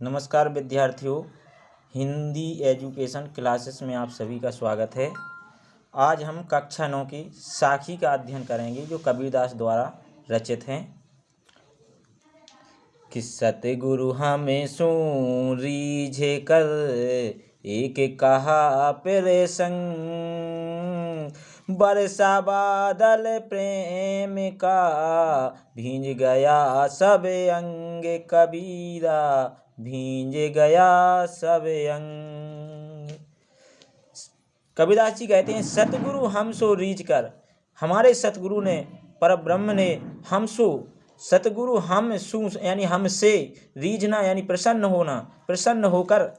नमस्कार विद्यार्थियों, Hindi education classes में आप सभी का स्वागत है। आज हम कक्षा 9 की साखी का अध्ययन करेंगे जो कबीरदास द्वारा रचित हैं। कि सतगुरु हमें सुन रीझे कर एक कहा फिर संग, बरसा बादल प्रेम का भींज गया सब अंग, कबीरा भींज गया सब अंग। कबीरदास जी कहते हैं सतगुरु हमसो रीझ कर, हमारे सतगुरु ने परब्रह्म ने हमसो सतगुरु हम सु यानी हमसे रीझना यानी प्रसन्न होना, प्रसन्न होकर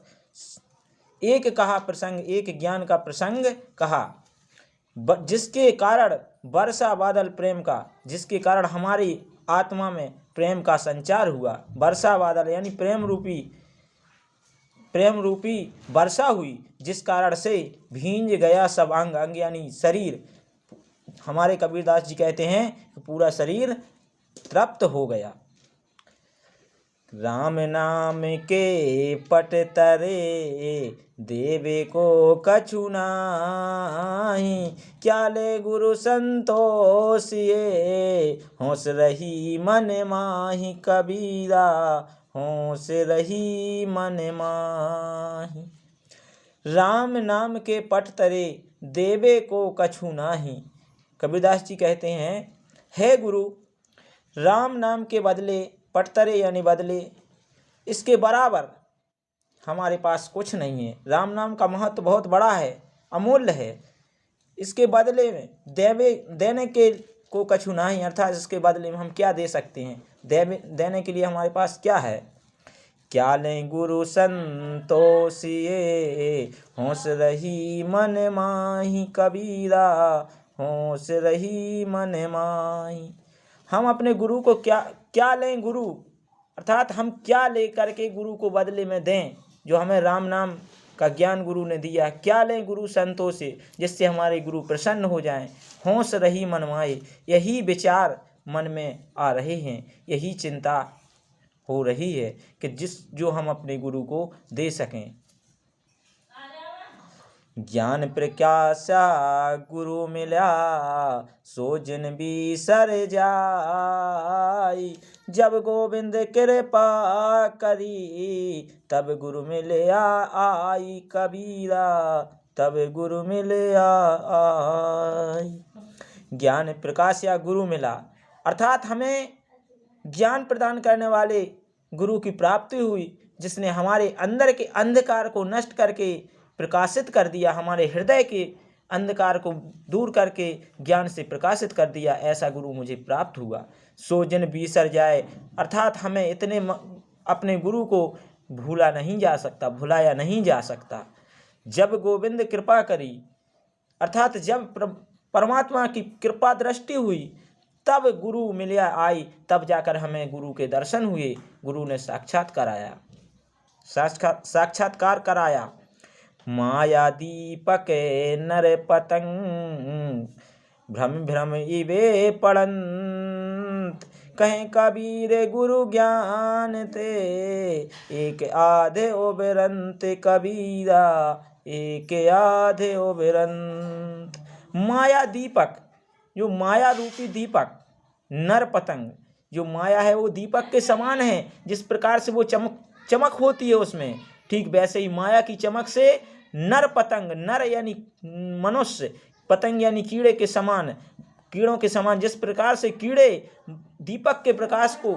एक कहा प्रसंग, एक ज्ञान का प्रसंग कहा, जिसके कारण वर्षा बादल प्रेम का, जिसके कारण हमारी आत्मा में प्रेम का संचार हुआ। वर्षा बादल यानी प्रेम रूपी वर्षा हुई, जिस कारण से भींज गया सब अंग, अंग यानी शरीर। हमारे कबीरदास जी कहते हैं कि पूरा शरीर तृप्त हो गया। राम नाम के पट तरे देवे को कछु नाही, क्या ले गुरु संतोष ये होश रही मन माही, कबीरा होश रही मन माही। राम नाम के पट तरे देवे को कछु नाही। कबीरदास जी कहते हैं हे गुरु, राम नाम के बदले पटतरे यानी बदले, इसके बराबर हमारे पास कुछ नहीं है। राम नाम का महत्व बहुत बड़ा है, अमूल्य है। इसके बदले में देने के को कछु नहीं, अर्थात इसके बदले में हम क्या दे सकते हैं, देने के लिए हमारे पास क्या है। क्या लें गुरु संतोष ये होश रही मन माही, कबीरा होश रही मन माही। हम अपने गुरु को क्या लें गुरु, अर्थात हम क्या ले करके गुरु को बदले में दें जो हमें राम नाम का ज्ञान गुरु ने दिया। क्या लें गुरु संतों से, जिससे हमारे गुरु प्रसन्न हो जाएं। होश रही मन माए, यही विचार मन में आ रहे हैं, यही चिंता हो रही है कि जो हम अपने गुरु को दे सकें। ज्ञान प्रकाशा गुरु मिला, सो जिन बिसर जाई, जब गोविंद कृपा करी, तब गुरु मिलया आई, कबीरा तब गुरु मिलया आई। ज्ञान प्रकाश या गुरु मिला, अर्थात हमें ज्ञान प्रदान करने वाले गुरु की प्राप्ति हुई, जिसने हमारे अंदर के अंधकार को नष्ट करके प्रकाशित कर दिया, हमारे हृदय के अंधकार को दूर करके ज्ञान से प्रकाशित कर दिया। ऐसा गुरु मुझे प्राप्त हुआ। सो जिन बिसर जाए, अर्थात हमें इतने अपने गुरु को भुलाया नहीं जा सकता। जब गोविंद कृपा करी, अर्थात जब परमात्मा की कृपा दृष्टि हुई, तब गुरु मिलिया आई, तब जाकर हमें गुरु के दर्शन हुए। गुरु ने साक्षात्कार कराया। माया दीपक नर पतंग, भ्रम भ्रम इवे पड़ंत, कहें कबीर गुरु ज्ञान ते, एक आधे ओबरंत, कबीरा एक आधे ओबरंत। माया दीपक, जो माया रूपी दीपक, नर पतंग, जो माया है वो दीपक के समान है। जिस प्रकार से वो चमक होती है उसमें, ठीक वैसे ही माया की चमक से नर पतंग, नर यानी मनुष्य, पतंग यानी कीड़े के समान, कीड़ों के समान, जिस प्रकार से कीड़े दीपक के प्रकाश को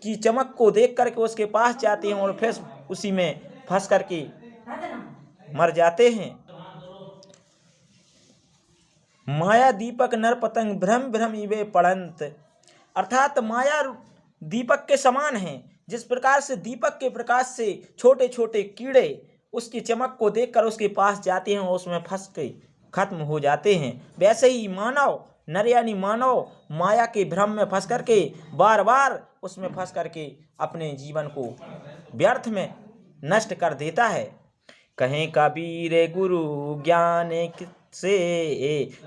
की चमक को देख करके उसके पास जाते हैं और फिर उसी में फंस करके मर जाते हैं। माया दीपक नर पतंग, भ्रम भ्रम इवे पड़ंत, अर्थात माया दीपक के समान है। जिस प्रकार से दीपक के प्रकाश से छोटे छोटे कीड़े उसकी चमक को देखकर उसके पास जाते हैं और उसमें फंस के खत्म हो जाते हैं, वैसे ही मानव, नर यानी मानव, माया के भ्रम में फंस करके बार बार उसमें फंस करके अपने जीवन को व्यर्थ में नष्ट कर देता है। कहें कबीर गुरु ज्ञान से,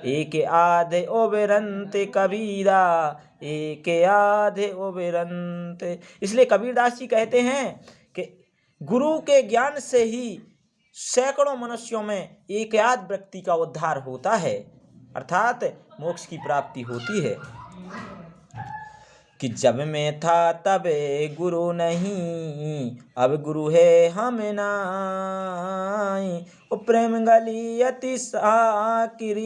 एक आधे ओबरंत, कबीरा एक आधे ओबरंत। इसलिए कबीरदास जी कहते हैं कि गुरु के ज्ञान से ही सैकड़ों मनुष्यों में एक आध व्यक्ति का उद्धार होता है, अर्थात मोक्ष की प्राप्ति होती है। कि जब मैं था तब गुरु नहीं, अब गुरु है हम नाई। ओ प्रेम गली अति साकिरी,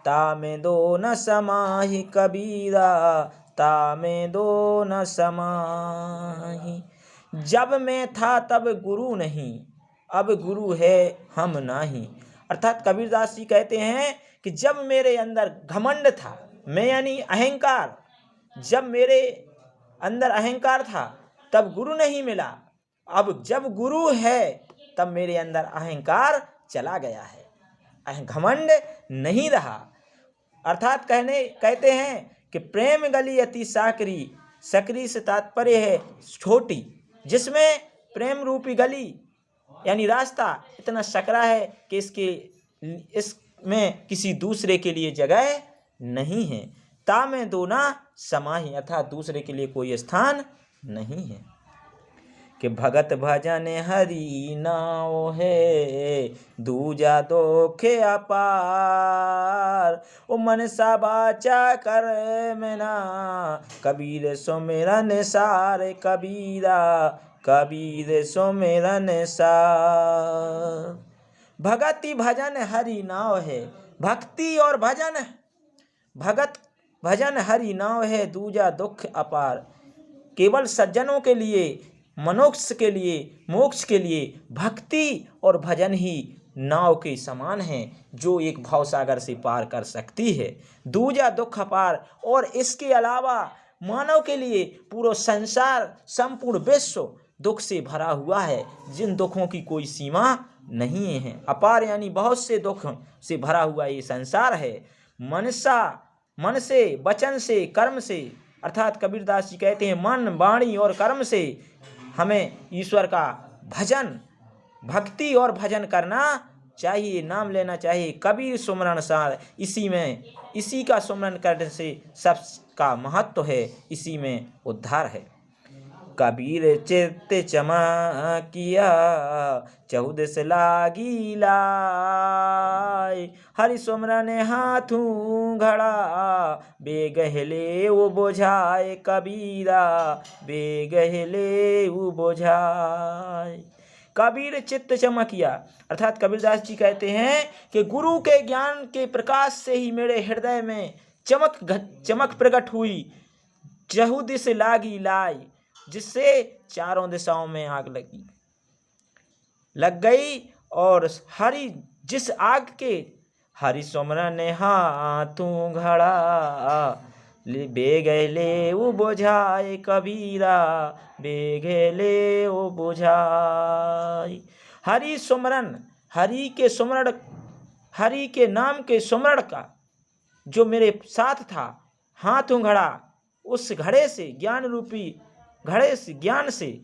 तामे दो न समाहि कबीरा, तामे दो न समाहि। जब मैं था तब गुरु नहीं, अब गुरु है हम नाही। अर्थात कबीरदास जी कहते हैं कि जब मेरे अंदर घमंड था, मैं यानी अहंकार, जब मेरे अंदर अहंकार था तब गुरु नहीं मिला, अब जब गुरु है तब मेरे अंदर अहंकार चला गया है, घमंड नहीं रहा। अर्थात कहते हैं कि प्रेम गली अति साकरी, सकरी से तात्पर्य है छोटी, जिसमें प्रेम रूपी गली यानी रास्ता इतना सकरा है कि इसमें किसी दूसरे के लिए जगह नहीं है। तामे दो ना समाहि, अर्थात दूसरे के लिए कोई स्थान नहीं है। कि भगत भजन हरि नाव है, दूजा दोखे अपार। ओ मनसा बाचा कर मेना, कबीर सुमिरन सार कबीरा, कबीर सुमिरन सार। भगति भजन हरि नाव है, भक्ति और भजन, भगत भजन हरि नाव है, दूजा दुख अपार। केवल सज्जनों के लिए, मनुष्य के लिए, मोक्ष के लिए भक्ति और भजन ही नाव के समान है, जो एक भवसागर से पार कर सकती है। दूजा दुख अपार, और इसके अलावा मानव के लिए पूरा संसार, संपूर्ण विश्व दुख से भरा हुआ है, जिन दुखों की कोई सीमा नहीं है। अपार यानी बहुत से दुख से भरा हुआ ये संसार है। मन से, वचन से, कर्म से, अर्थात कबीरदास जी कहते हैं मन, वाणी और कर्म से हमें ईश्वर का भजन, भक्ति और भजन करना चाहिए, नाम लेना चाहिए। कबीर सुमरण सार, इसी का सुमरण करने से सबका महत्व है, इसी में उद्धार है। कबीर चित्त चमकिया, चौदस लागी लाय। हरि सुमरन हाथू घड़ा, बेगहले वो बोझाए कबीरा, बेगहले वो बोझाए। कबीर चित्त चमकिया, अर्थात कबीरदास जी कहते हैं कि गुरु के ज्ञान के प्रकाश से ही मेरे हृदय में चमक प्रकट हुई। चहु दिस लागी लाई, जिससे चारों दिशाओं में आग लग गई। और जिस आग के हरि सुमरन हाथों घड़ा, बेगले वो बोझाए कबीरा, बेगले वो बोझाए। हरि सुमरन, हरि के नाम के सुमरण का जो मेरे साथ था, हाथों घड़ा, उस घड़े से, ज्ञान रूपी घड़े से, ज्ञान से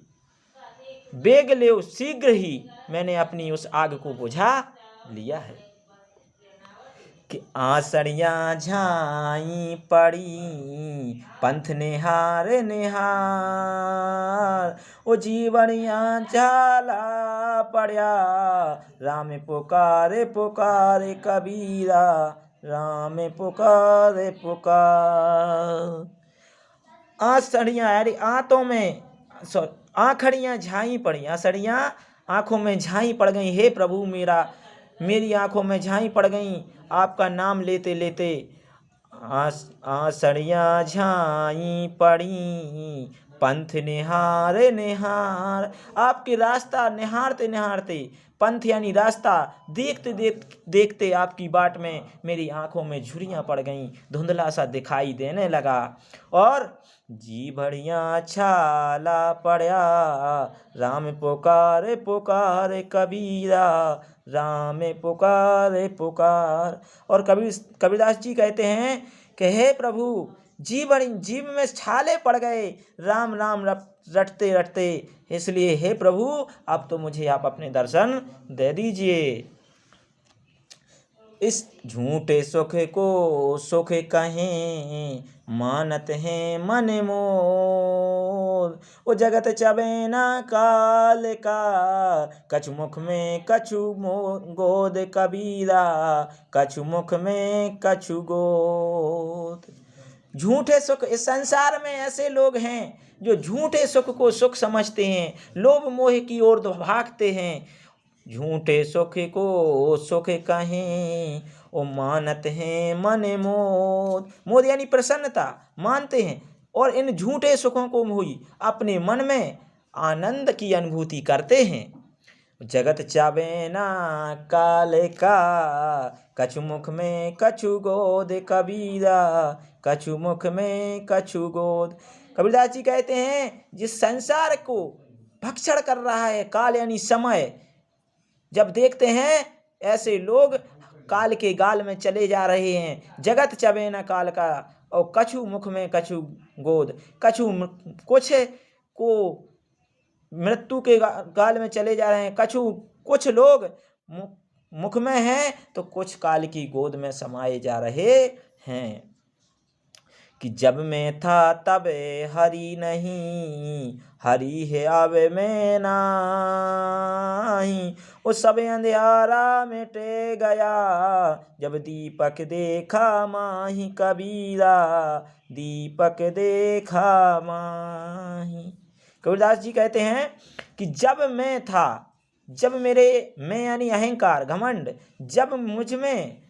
बेग ले, शीघ्र ही मैंने अपनी उस आग को बुझा लिया है। कि आसड़ियाँ झाई पड़ी, पंथ निहार निहार। ओ जीवनियाँ झाला पड़िया, राम पुकारे पुकारे कबीरा, राम पुकारे पुकार। आसड़ियाँ यानी आंतों में, आखड़ियाँ झाई पड़ी, आसड़ियाँ आँखों में झाई पड़ गई। हे प्रभु, मेरी आँखों में झाई पड़ गई आपका नाम लेते लेते। आसड़ियाँ झाई पड़ी, पंथ निहार निहार। आपके रास्ता निहारते निहारते, पंथ यानी रास्ता देखते देखते आपकी बाट में मेरी आंखों में झुर्रियाँ पड़ गईं, धुंधला सा दिखाई देने लगा। और जी भड़िया छाला पड़ा, राम पुकारे पुकारे कबीरा, राम पुकारे पुकार। और कबीरदास जी कहते हैं कि हे प्रभु, जीव में छाले पड़ गए राम राम रटते रटते, इसलिए हे प्रभु अब तो मुझे आप अपने दर्शन दे दीजिए। इस झूठे सुख को सुख कहें, मानत हैं मन मोर। मोद। ओ जगत चबे ना काल का, कछु मुख में कछु गोद। कबीरा कछु मुख में कछु गोद। झूठे सुख, इस संसार में ऐसे लोग हैं जो झूठे सुख को सुख समझते हैं, लोभ मोह की ओर भागते हैं। झूठे सुख को सुख कहें, ओ मानत हैं मन मोद। मोद यानी प्रसन्नता मानते हैं, और इन झूठे सुखों को हुई अपने मन में आनंद की अनुभूति करते हैं। जगत चावे ना काल का, कछु मुख में कछु गोद। कबीरा कछु मुख में कछु गोद। कबीरदास जी कहते हैं, जिस संसार को भक्षण कर रहा है काल यानी समय, जब देखते हैं ऐसे लोग काल के गाल में चले जा रहे हैं। जगत चबे न काल का, और कछु मुख में कछु गोद। कछु कुछ को मृत्यु के गाल में चले जा रहे हैं, कछु कुछ लोग मुख में हैं तो कुछ काल की गोद में समाये जा रहे हैं। कि जब मैं था तब हरि नहीं, हरि है अब मैं नाही। उस सब अंधियारा मिटे गया, जब दीपक देखा माही। कबीरा दीपक देखा माही। कबीरदास जी कहते हैं कि जब मैं था, जब मेरे मैं यानी अहंकार घमंड, जब मुझ में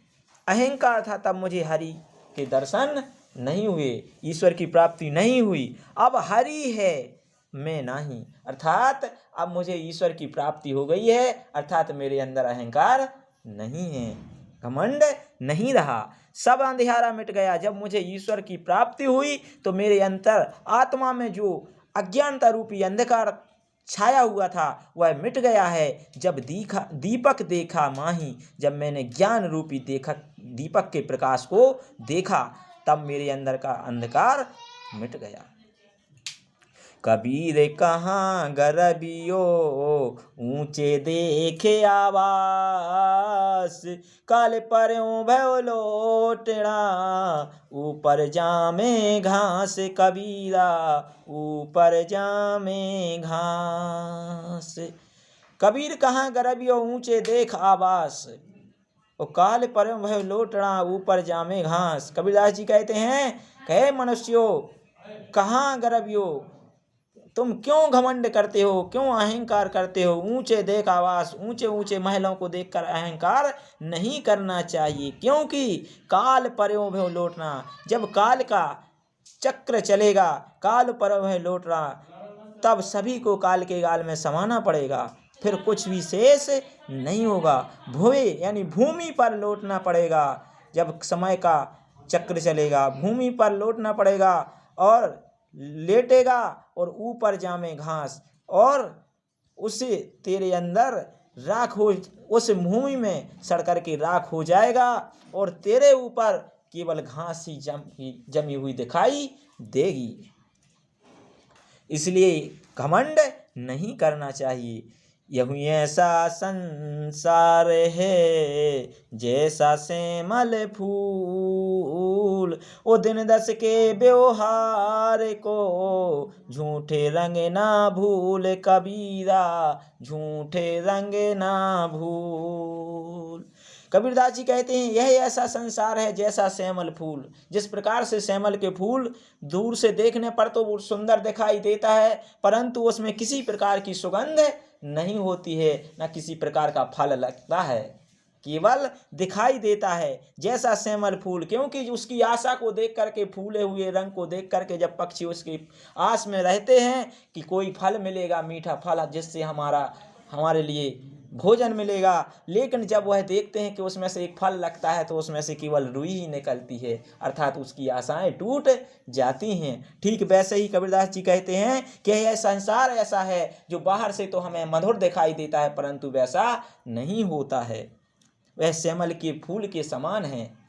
अहंकार था तब मुझे हरि के दर्शन नहीं हुए, ईश्वर की प्राप्ति नहीं हुई। अब हरि है मैं नहीं, अर्थात अब मुझे ईश्वर की प्राप्ति हो गई है, अर्थात मेरे अंदर अहंकार नहीं है, घमंड नहीं रहा। सब अंधियारा मिट गया, जब मुझे ईश्वर की प्राप्ति हुई तो मेरे अंतर आत्मा में जो अज्ञानता रूपी अंधकार छाया हुआ था वह मिट गया है। जब दीपक देखा माही, जब मैंने ज्ञान रूपी दीपक के प्रकाश को देखा, तब मेरे अंदर का अंधकार मिट गया। कबीर कहाँ गरबियो, ऊंचे देखे आवास। काल पर्यों भय लोटना, ऊपर जामे घास। कबीरा ऊपर जामे घास। कबीर कहाँ गरबियो, ऊंचे देख आवास। और काल पर्यों भय लोटना, ऊपर जामे घास। कबीरदास जी कहते हैं, कहे मनुष्यों कहाँ गरबियो, तुम क्यों घमंड करते हो, क्यों अहंकार करते हो। ऊंचे देख आवास, ऊंचे ऊंचे महलों को देखकर अहंकार नहीं करना चाहिए, क्योंकि काल पर्यों भय लौटना, जब काल का चक्र चलेगा, काल पर्यों भय लौटना, तब सभी को काल के गाल में समाना पड़ेगा, फिर कुछ भी शेष नहीं होगा। भुवे यानी भूमि पर लौटना पड़ेगा, जब समय का चक्र चलेगा भूमि पर लौटना पड़ेगा, और लेटेगा और ऊपर जामे घास, और उसे तेरे अंदर राख हो, उस भूमि में सड़ कर के राख हो जाएगा, और तेरे ऊपर केवल घास ही जमी हुई दिखाई देगी। इसलिए घमंड नहीं करना चाहिए। यही ऐसा संसार है, जैसा सेमल फूल। ओ दिन दस के व्यवहार को, झूठे रंग ना भूल। कबीरा झूठे रंग ना भूल। कबीरदास जी कहते हैं, यह ऐसा संसार है जैसा सेमल फूल। जिस प्रकार से सेमल के फूल दूर से देखने पर तो वो सुंदर दिखाई देता है, परंतु उसमें किसी प्रकार की सुगंध नहीं होती है, न किसी प्रकार का फल लगता है, केवल दिखाई देता है जैसा सेमल फूल। क्योंकि उसकी आशा को देख करके, फूले हुए रंग को देख करके जब पक्षी उसकी आस में रहते हैं कि कोई फल मिलेगा, मीठा फल, जिससे हमारे लिए भोजन मिलेगा, लेकिन जब वह देखते हैं कि उसमें से एक फल लगता है तो उसमें से केवल रुई ही निकलती है, अर्थात उसकी आशाएं टूट जाती हैं। ठीक वैसे ही कबीरदास जी कहते हैं कि यह संसार ऐसा है जो बाहर से तो हमें मधुर दिखाई देता है, परंतु वैसा नहीं होता है, वह सेमल के फूल के समान है।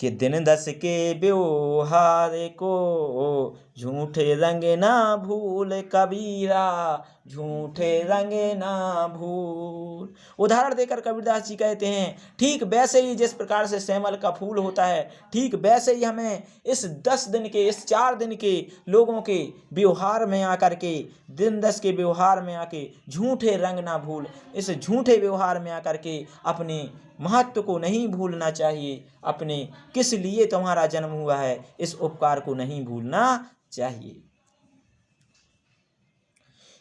कि दिन दस के व्यवहार को, झूठे रंग ना भूल कबीरा, झूठे रंग ना भूल। उदाहरण देकर कबीरदास जी कहते हैं ठीक वैसे ही जिस प्रकार से श्यामल का फूल होता है, ठीक वैसे ही हमें इस 10 दिन के, इस 4 दिन के लोगों के व्यवहार में आकर के, दिन 10 के व्यवहार में आके झूठे रंग ना भूल, इस झूठे व्यवहार में आकर के अपने महत्व को नहीं भूलना चाहिए। अपने किस लिए तुम्हारा जन्म हुआ है इस उपकार को नहीं भूलना चाहिए।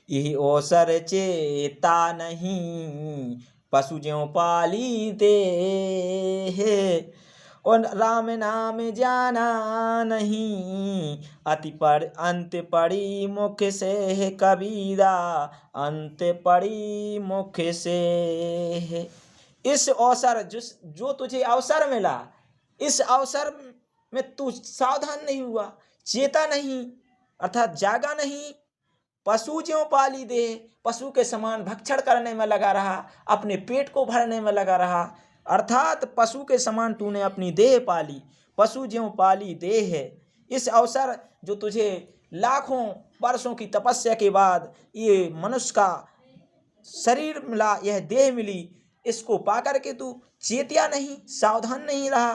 यही अवसर चेता नहीं, पशु ज्यों पाली दे, और राम नाम जाना नहीं, अति पर अंत पड़ी मुख से है कबीरा, अंत पड़ी मुख से है। इस अवसर जो तुझे अवसर मिला, इस अवसर में तू सावधान नहीं हुआ, चेता नहीं अर्थात जागा नहीं, पशु ज्यों पाली दे, पशु के समान भक्षण करने में लगा रहा, अपने पेट को भरने में लगा रहा, अर्थात पशु के समान तूने अपनी देह पाली, पशु ज्यों पाली देह है। इस अवसर जो तुझे लाखों वर्षों की तपस्या के बाद ये मनुष्य का शरीर मिला, यह देह मिली, इसको पाकर के तू चेतिया नहीं, सावधान नहीं रहा,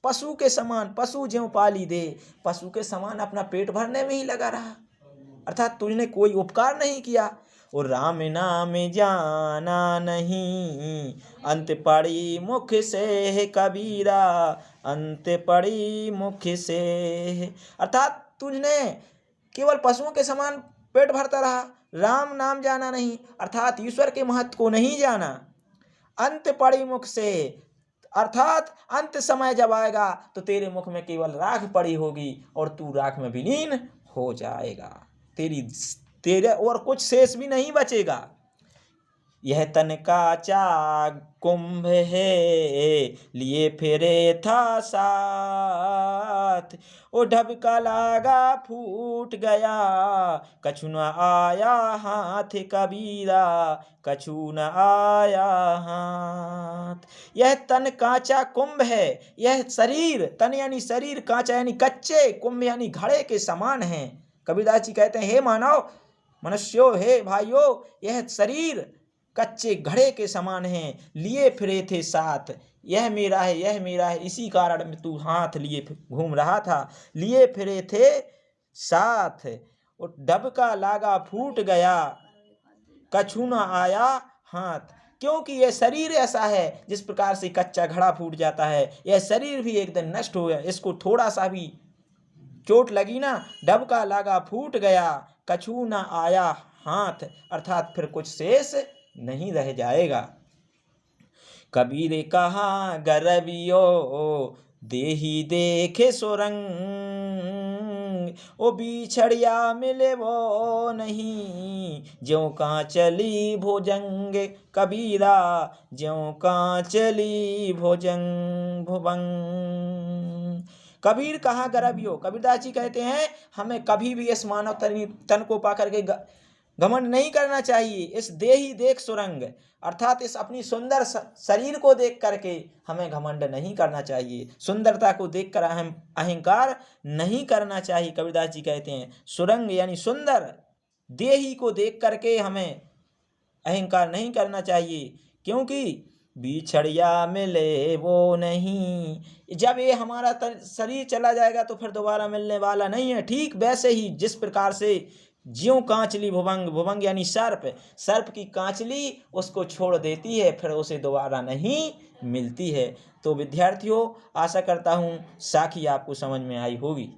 पशु के समान, पशु ज्यों पाली दे, पशु के समान अपना पेट भरने में ही लगा रहा, अर्थात तुझने कोई उपकार नहीं किया। और राम नाम जाना नहीं, अंत पड़ी मुख से है कबीरा, अंत पड़ी मुख से है। अर्थात तुझने केवल पशुओं के समान पेट भरता रहा, राम नाम जाना नहीं अर्थात ईश्वर के महत्व को नहीं जाना, अंत पड़ी मुख से अर्थात अंत समय जब आएगा तो तेरे मुख में केवल राख पड़ी होगी और तू राख में विलीन हो जाएगा, तेरे और कुछ शेष भी नहीं बचेगा। यह तन का चा कुंभ है, लिए फिरे था साथ, ओ ढबका लागा फूट गया, कछु न आया हाथ कबीरा, कछु न आया हाथ। यह तन कांचा कुंभ है, यह शरीर, तन यानी शरीर, कांचा यानी कच्चे, कुंभ यानी घड़े के समान है। कबीरदास जी कहते हैं हे मानव, मनुष्यों, हे भाइयों, यह शरीर कच्चे घड़े के समान है, लिए फिरे थे साथ, यह मेरा है, यह मेरा है, इसी कारण में तू हाथ लिए घूम रहा था, लिए फिरे थे साथ, और डबका लागा फूट गया, कछु न आया हाथ। क्योंकि यह शरीर ऐसा है जिस प्रकार से कच्चा घड़ा फूट जाता है, यह शरीर भी एक दिन नष्ट हो गया, इसको थोड़ा सा भी चोट लगी ना, डबका लागा फूट गया, कछु न आया हाथ, अर्थात फिर कुछ शेष नहीं रह जाएगा। कबीर कहा गरबियो देही देखे सुरंग, ओ बिछड़िया मिले वो नहीं, ज्यों कांचली भुजंग कबीरा, ज्यों कांचली भुजंग भुवंग। कबीर कहा गरबियो, कबीरदास जी कहते हैं हमें कभी भी इस मानव तन को पाकर के घमंड नहीं करना चाहिए। इस देही देख सुरंग अर्थात इस अपनी सुंदर शरीर को देख करके हमें घमंड नहीं करना चाहिए, सुंदरता को देखकर अहंकार नहीं करना चाहिए। कबीरदास जी कहते हैं सुरंग यानी सुंदर देही को देख करके हमें अहंकार नहीं करना चाहिए, क्योंकि बिछड़िया मिले वो नहीं, जब ये हमारा शरीर चला जाएगा तो फिर दोबारा मिलने वाला नहीं है। ठीक वैसे ही जिस प्रकार से ज्यों कांचली भुवंग, भुवंग यानी सर्प, सर्प की कांचली उसको छोड़ देती है, फिर उसे दोबारा नहीं मिलती है। तो विद्यार्थियों, आशा करता हूँ साखी आपको समझ में आई होगी।